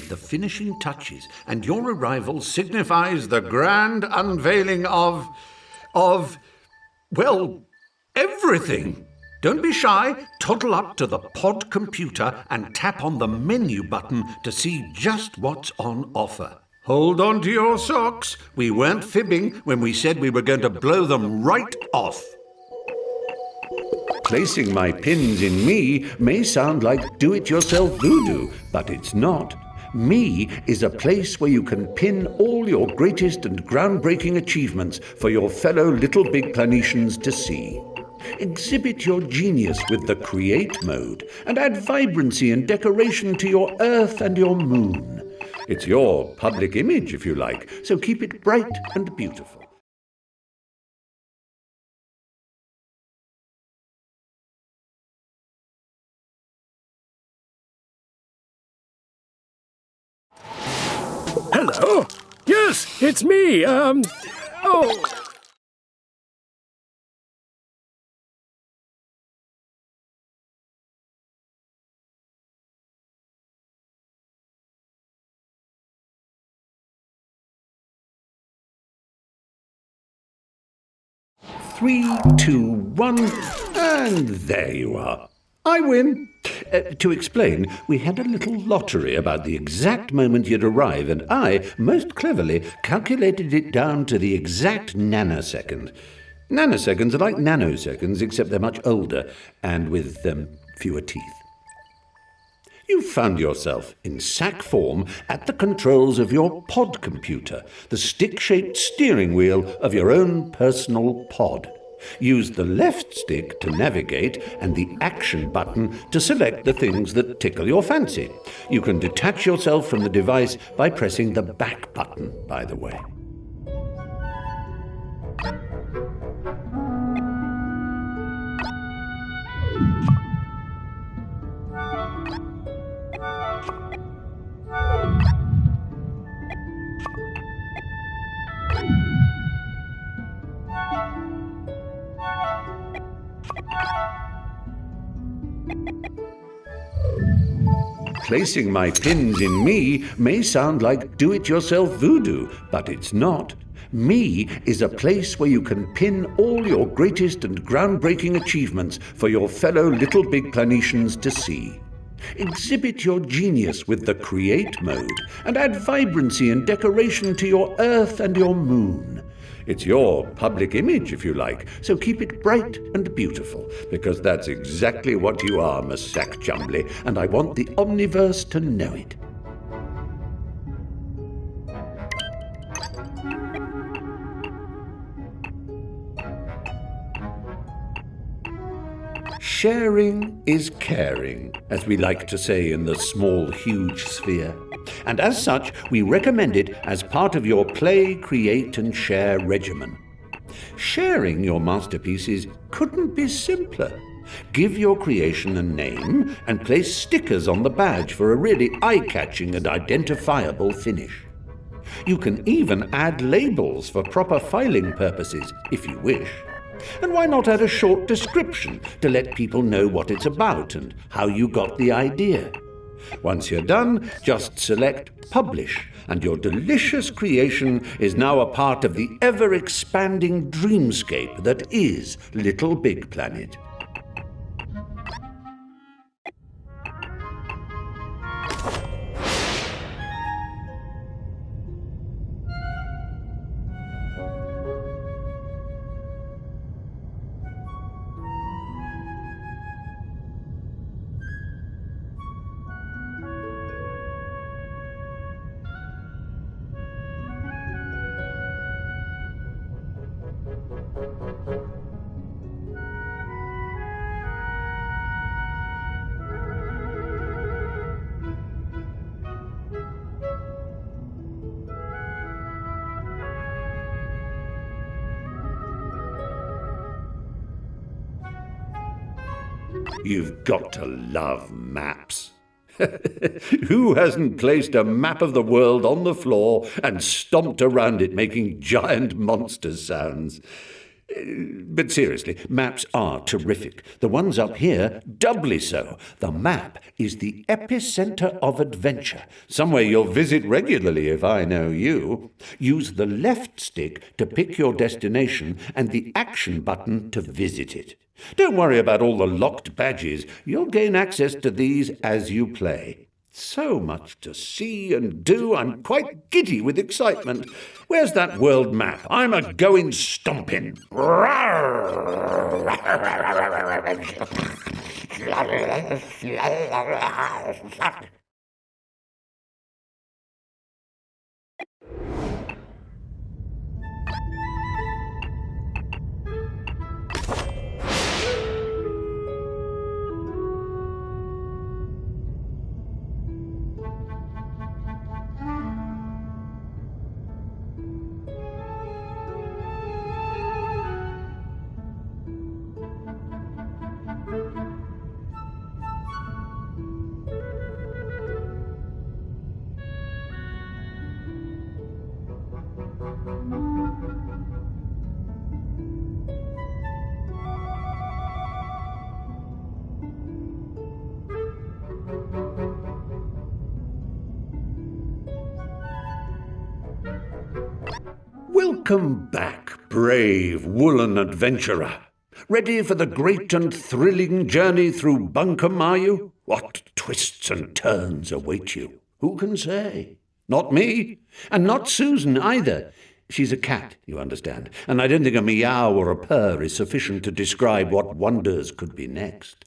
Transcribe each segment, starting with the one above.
the finishing touches, and your arrival signifies the grand unveiling of, well, everything. Don't be shy. Toddle up to the pod computer and tap on the menu button to see just what's on offer. Hold on to your socks. We weren't fibbing when we said we were going to blow them right off. Placing my pins in me may sound like do-it-yourself voodoo, but it's not. Me is a place where you can pin all your greatest and groundbreaking achievements for your fellow Little Big Planetians to see. Exhibit your genius with the Create mode and add vibrancy and decoration to your Earth and your Moon. It's your public image, if you like, so keep it bright and beautiful. Hello? Yes, it's me. Oh. 3, 2, 1, and there you are. I win. To explain, we had a little lottery about the exact moment you'd arrive, and I, most cleverly, calculated it down to the exact nanosecond. Nanoseconds are like nanoseconds, except they're much older, and with fewer teeth. You found yourself, in sack form, at the controls of your pod computer, the stick-shaped steering wheel of your own personal pod. Use the left stick to navigate and the action button to select the things that tickle your fancy. You can detach yourself from the device by pressing the back button, by the way. Placing my pins in me may sound like do-it-yourself voodoo, but it's not. Me is a place where you can pin all your greatest and groundbreaking achievements for your fellow Little Big Planetians to see. Exhibit your genius with the Create mode and add vibrancy and decoration to your Earth and your Moon. It's your public image, if you like, so keep it bright and beautiful, because that's exactly what you are, Miss Sack Chumbly, and I want the Omniverse to know it. Sharing is caring, as we like to say in the small, huge sphere. And as such, we recommend it as part of your play, create and share regimen. Sharing your masterpieces couldn't be simpler. Give your creation a name and place stickers on the badge for a really eye-catching and identifiable finish. You can even add labels for proper filing purposes, if you wish. And why not add a short description to let people know what it's about and how you got the idea? Once you're done, just select Publish, and your delicious creation is now a part of the ever-expanding dreamscape that is Little Big Planet. You've got to love maps. Who hasn't placed a map of the world on the floor and stomped around it making giant monster sounds? But seriously, maps are terrific. The ones up here, doubly so. The map is the epicenter of adventure, somewhere you'll visit regularly if I know you. Use the left stick to pick your destination and the action button to visit it. Don't worry about all the locked badges. You'll gain access to these as you play. So much to see and do, I'm quite giddy with excitement. Where's that world map? I'm a-going stomping. Welcome back, brave woolen adventurer. Ready for the great and thrilling journey through Bunkum, are you? What twists and turns await you? Who can say? Not me, and not Susan either. She's a cat, you understand, and I don't think a meow or a purr is sufficient to describe what wonders could be next.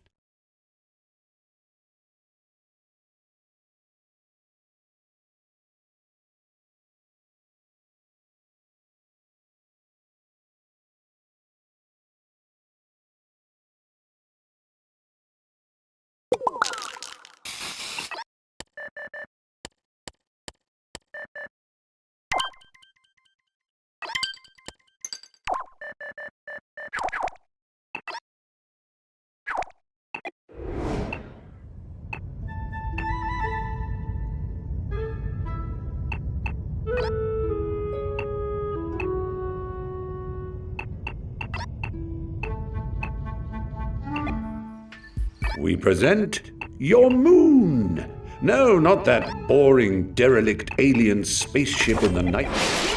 We present your moon. No, not that boring, derelict alien spaceship in the night.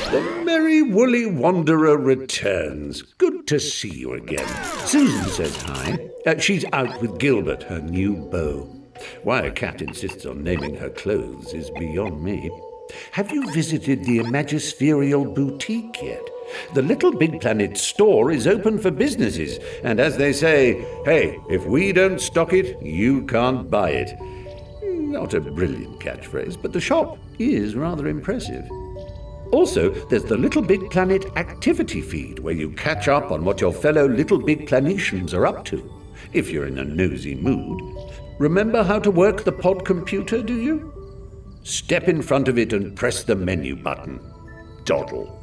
The merry woolly wanderer returns. Good to see you again. Susan says hi. She's out with Gilbert, her new beau. Why a cat insists on naming her clothes is beyond me. Have you visited the Imagispherial Boutique yet? The LittleBigPlanet store is open for businesses, and as they say, hey, if we don't stock it, you can't buy it. Not a brilliant catchphrase, but the shop is rather impressive. Also, there's the LittleBigPlanet activity feed, where you catch up on what your fellow LittleBigPlanetians are up to, if you're in a nosy mood. Remember how to work the pod computer, do you? Step in front of it and press the menu button. Doddle.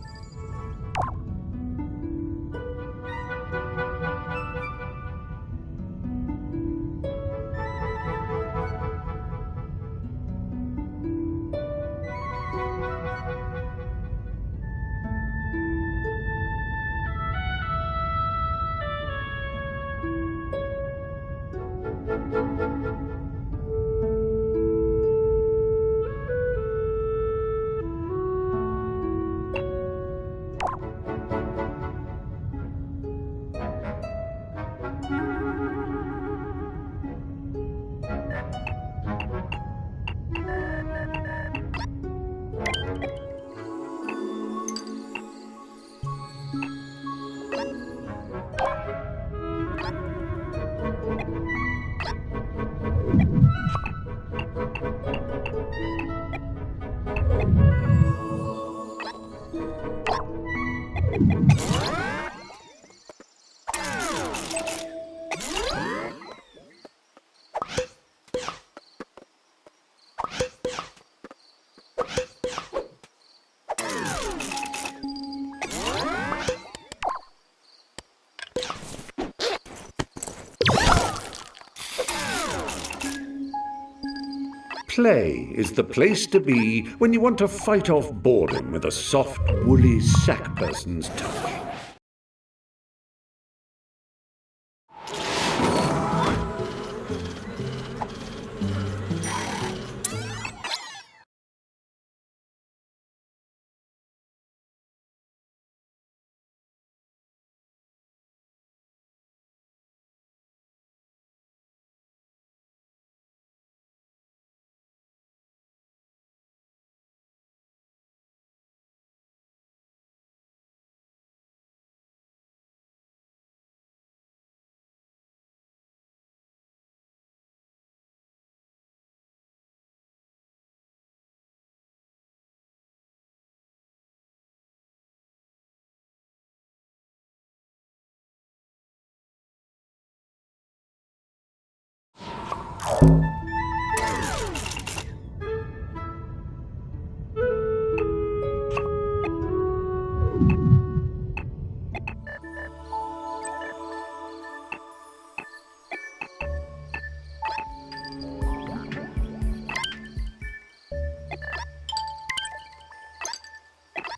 Play is the place to be when you want to fight off boredom with a soft, woolly sack person's touch.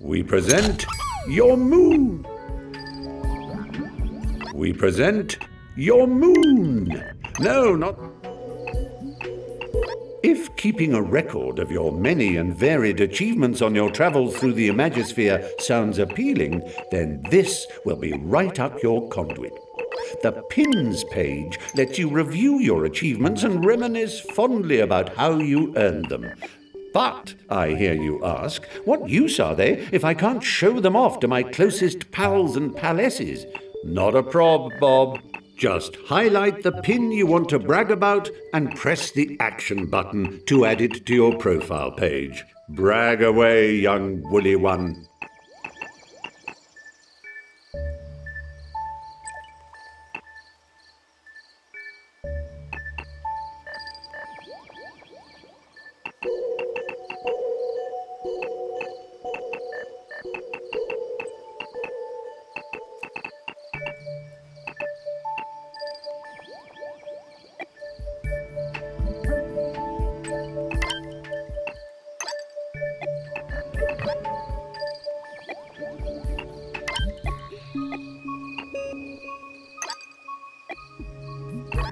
We present your moon. We present your moon. No, not... If keeping a record of your many and varied achievements on your travels through the Imagisphere sounds appealing, then this will be right up your conduit. The Pins page lets you review your achievements and reminisce fondly about how you earned them. But, I hear you ask, what use are they if I can't show them off to my closest pals and palesses? Not a prob, Bob. Just highlight the pin you want to brag about and press the action button to add it to your profile page. Brag away, young woolly one.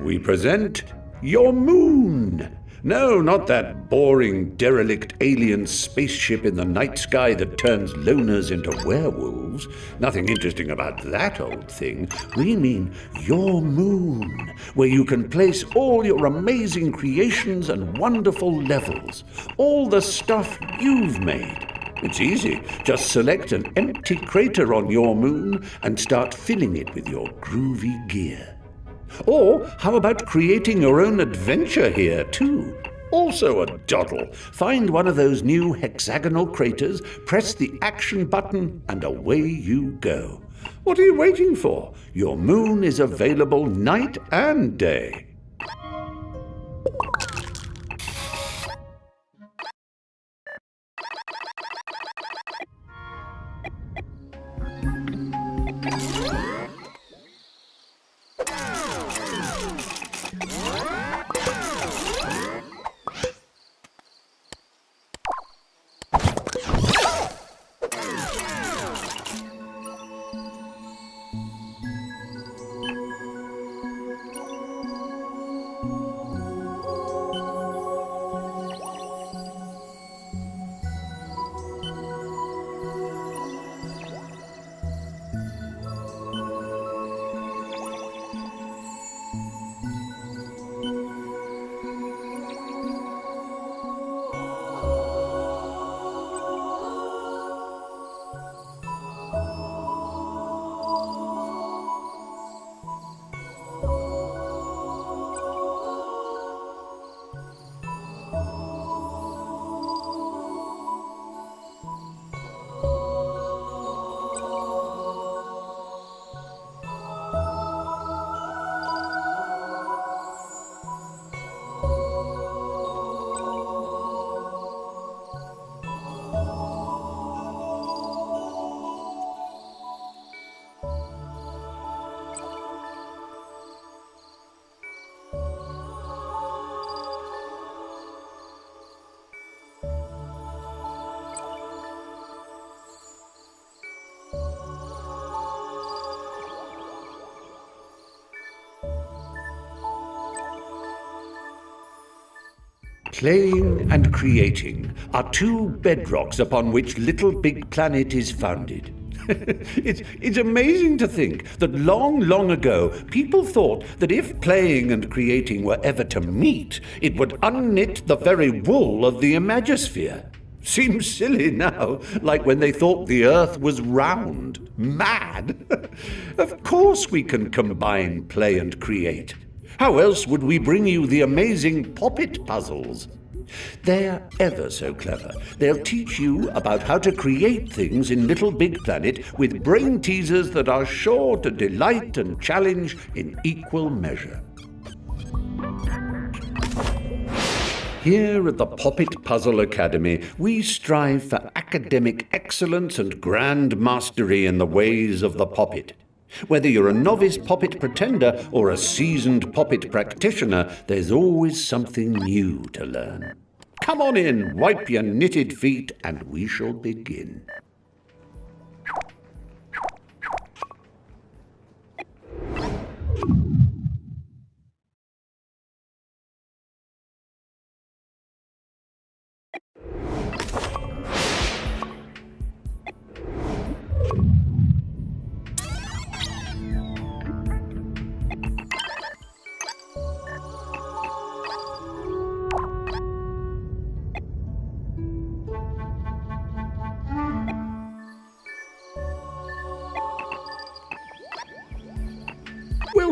We present your moon. No, not that boring, derelict alien spaceship in the night sky that turns loners into werewolves. Nothing interesting about that old thing. We mean your moon, where you can place all your amazing creations and wonderful levels. All the stuff you've made. It's easy. Just select an empty crater on your moon and start filling it with your groovy gear. Or how about creating your own adventure here, too? Also a doddle. Find one of those new hexagonal craters, press the action button, and away you go. What are you waiting for? Your moon is available night and day. Playing and creating are two bedrocks upon which LittleBigPlanet is founded. It's amazing to think that long ago, people thought that if playing and creating were ever to meet, it would unknit the very wool of the Imagisphere. Seems silly now, like when they thought the Earth was round. Mad! Of course we can combine play and create. How else would we bring you the amazing Poppet puzzles? They're ever so clever. They'll teach you about how to create things in LittleBigPlanet with brain teasers that are sure to delight and challenge in equal measure. Here at the Poppet Puzzle Academy, we strive for academic excellence and grand mastery in the ways of the Poppet. Whether you're a novice Poppet pretender or a seasoned Poppet practitioner, there's always something new to learn. Come on in, wipe your knitted feet, and we shall begin.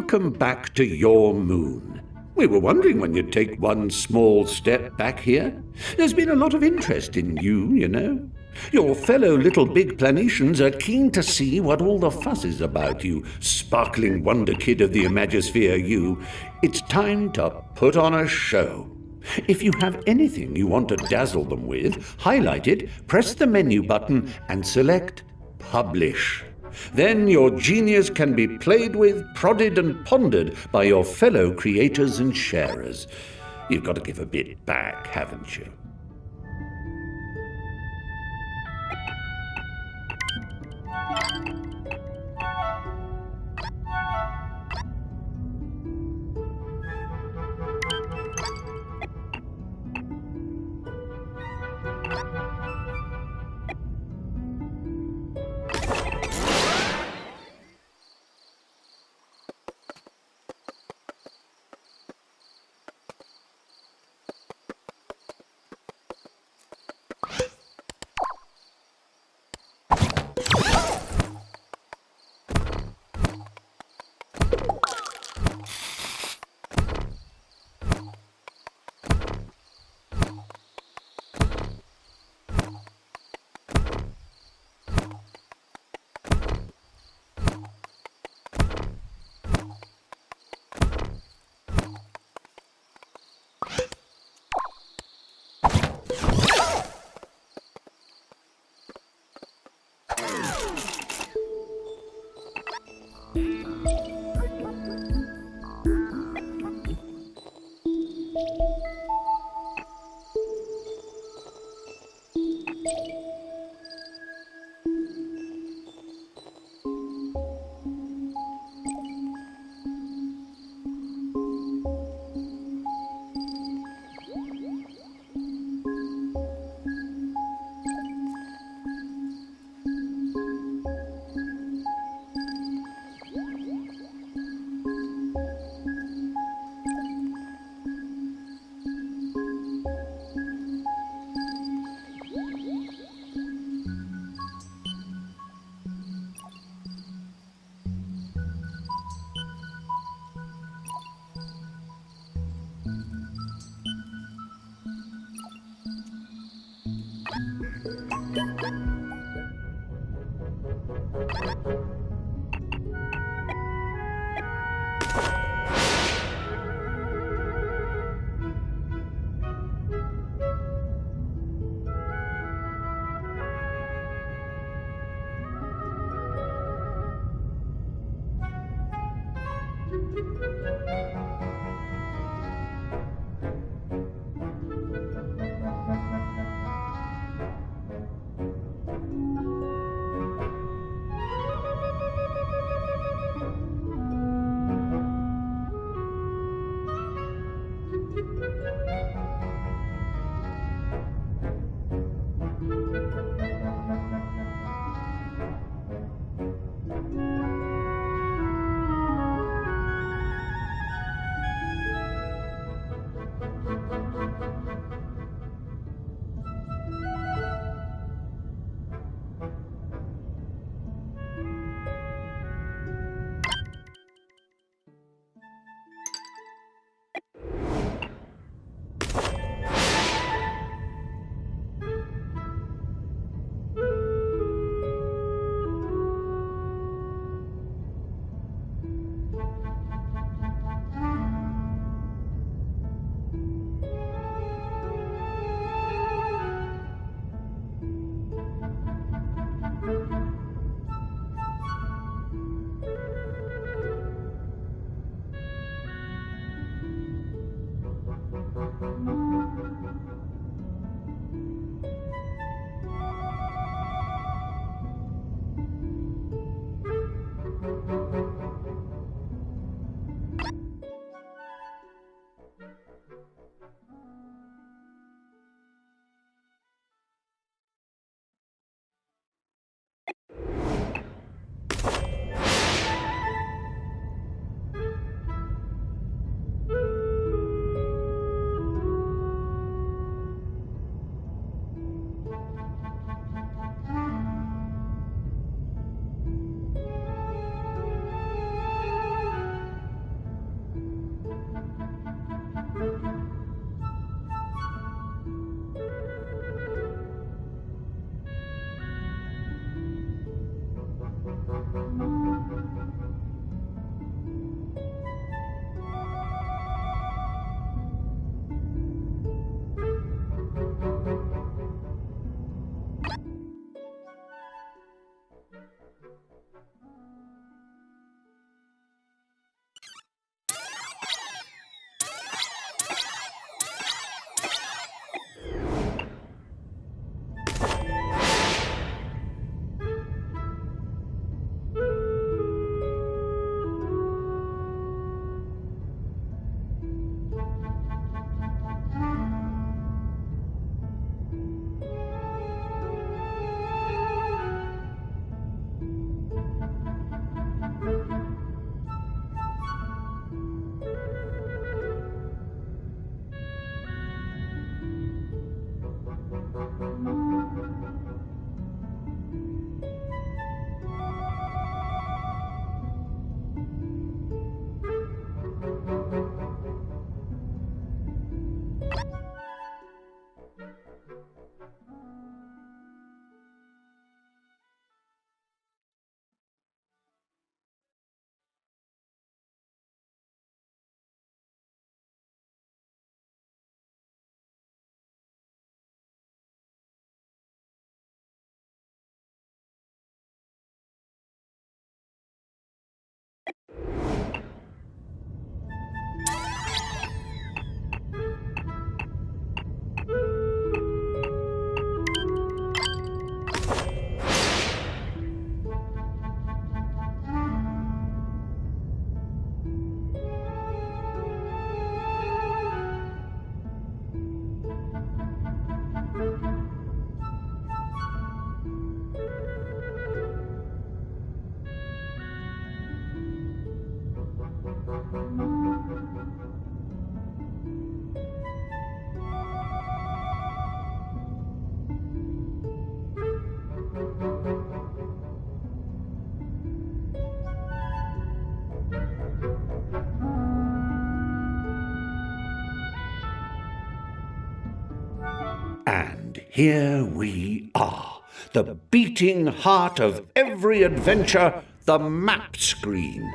welcome back to your moon. We were wondering when you'd take one small step back here. There's been a lot of interest in you, you know. Your fellow little big planetians are keen to see what all the fuss is about, you sparkling wonder kid of the Imagisphere, you. It's time to put on a show. If you have anything you want to dazzle them with, highlight it, press the menu button, and select Publish. Then your genius can be played with, prodded, and pondered by your fellow creators and sharers. You've got to give a bit back, haven't you? And here we are, the beating heart of every adventure, the map screen.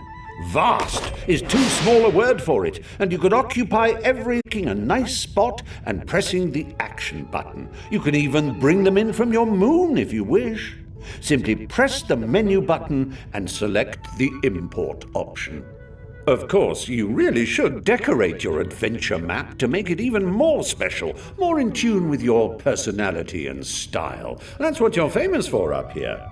Vast is too small a word for it, and you could occupy everything a nice spot and pressing the action button. You can even bring them in from your moon if you wish. Simply press the menu button and select the import option. Of course, you really should decorate your adventure map to make it even more special, more in tune with your personality and style. That's what you're famous for up here.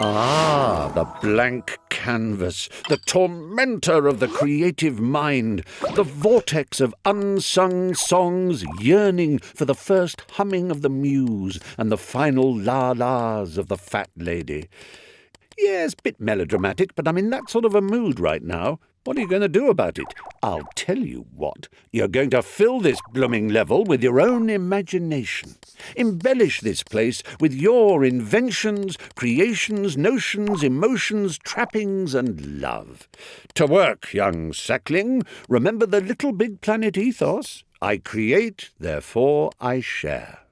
Ah, the blank canvas, the tormentor of the creative mind, the vortex of unsung songs yearning for the first humming of the muse and the final la-las of the fat lady. Yes, bit melodramatic, but I'm in that sort of a mood right now. What are you going to do about it? I'll tell you what. You're going to fill this blooming level with your own imagination. Embellish this place with your inventions, creations, notions, emotions, trappings, and love. To work, young sackling. Remember the Little Big Planet ethos. I create, therefore I share.